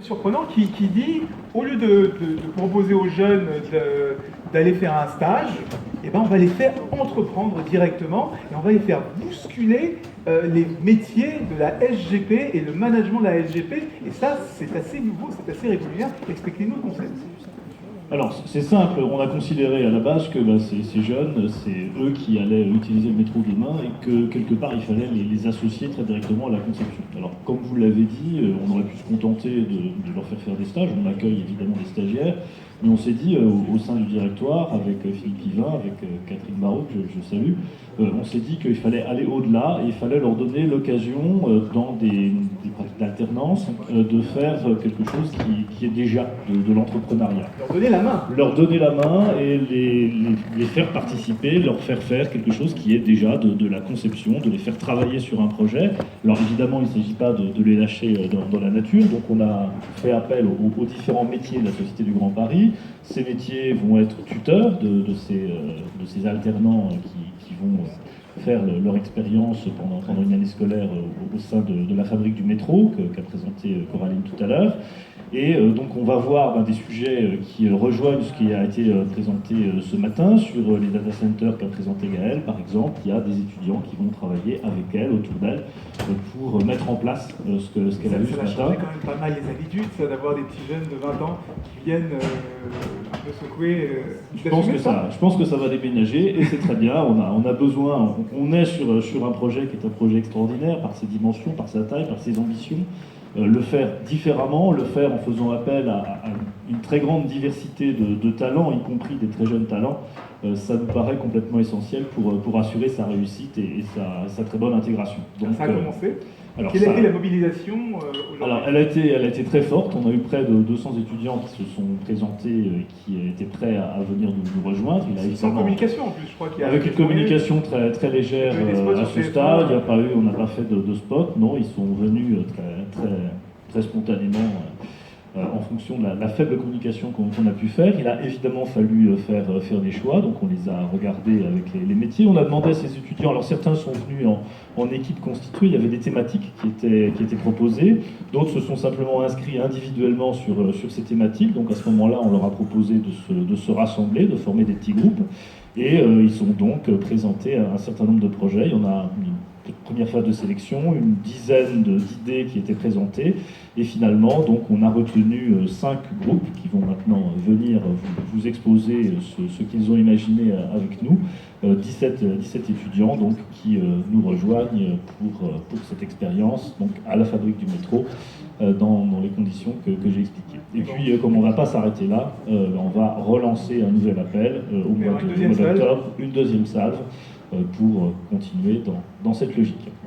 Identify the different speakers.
Speaker 1: Surprenant qui dit, au lieu de proposer aux jeunes d'aller faire un stage, eh ben on va les faire entreprendre directement et on va les faire bousculer les métiers de la SGP et le management de la SGP. Et ça, c'est assez nouveau, c'est assez régulier. Expliquez-nous le concept.
Speaker 2: Alors, c'est simple, on a considéré à la base que ces jeunes, c'est eux qui allaient utiliser le métro demain et que quelque part il fallait les associer très directement à la conception. Alors, comme vous l'avez dit, on aurait pu se contenter de leur faire des stages, on accueille évidemment des stagiaires, mais on s'est dit au sein du directoire, avec Philippe Yvain, avec Catherine Barraud, que je salue, on s'est dit qu'il fallait aller au-delà et il fallait leur donner l'occasion, dans des pratiques d'alternance, de faire quelque chose qui est déjà de l'entrepreneuriat.
Speaker 1: Leur donner la main.
Speaker 2: Leur donner la main et les faire participer, leur faire faire quelque chose qui est déjà de la conception, de les faire travailler sur un projet. Alors évidemment, il ne s'agit pas de les lâcher dans la nature, donc on a fait appel aux différents métiers de la Société du Grand Paris. Ces métiers vont être tuteurs de ces alternants qui vont faire leur expérience pendant une année scolaire au sein de la fabrique du métro qu'a présenté Coraline tout à l'heure. Et donc on va voir des sujets qui rejoignent ce qui a été présenté ce matin sur les data centers qu'a présenté Gaëlle, par exemple. Il y a des étudiants qui vont travailler avec elle, autour d'elle, pour mettre en place ce qu'elle a vu ce matin.
Speaker 1: Ça va changer quand même pas mal les habitudes, ça, d'avoir des petits jeunes de 20 ans qui viennent un peu secouer.
Speaker 2: Je pense que ça va déménager et c'est très bien. On a besoin, on est sur un projet qui est un projet extraordinaire par ses dimensions, par sa taille, par ses ambitions. Le faire différemment, le faire en faisant appel à une très grande diversité de talents, y compris des très jeunes talents, ça nous paraît complètement essentiel pour assurer sa réussite et sa très bonne intégration.
Speaker 1: Donc, ça a commencé.
Speaker 2: Alors
Speaker 1: quelle a été la mobilisation aujourd'hui?
Speaker 2: Alors elle a été très forte, on a eu près de 200 étudiants qui se sont présentés et qui étaient prêts à venir nous rejoindre.
Speaker 1: Sans communication en plus, je crois qu'il y a...
Speaker 2: Avec une communication très légère à ce stade, on n'a pas fait de spot, non, ils sont venus très spontanément en fonction de la faible communication qu'on a pu faire. Il a évidemment fallu faire des choix, donc on les a regardés avec les métiers. On a demandé à ces étudiants, alors certains sont venus en équipe constituée, il y avait des thématiques qui étaient proposées, d'autres se sont simplement inscrits individuellement sur ces thématiques, donc à ce moment-là on leur a proposé de se rassembler, de former des petits groupes, et ils ont donc présenté un certain nombre de projets. Il y en a une première phase de sélection, une dizaine d'idées qui étaient présentées, et finalement donc on a retenu 5 groupes qui vont maintenant venir vous exposer ce qu'ils ont imaginé avec nous, 17 étudiants donc qui nous rejoignent pour cette expérience donc à la fabrique du métro dans les conditions que j'ai expliquées. Et puis comme on ne va pas s'arrêter là, on va relancer un nouvel appel au mois d'octobre, une deuxième salve pour continuer dans cette logique.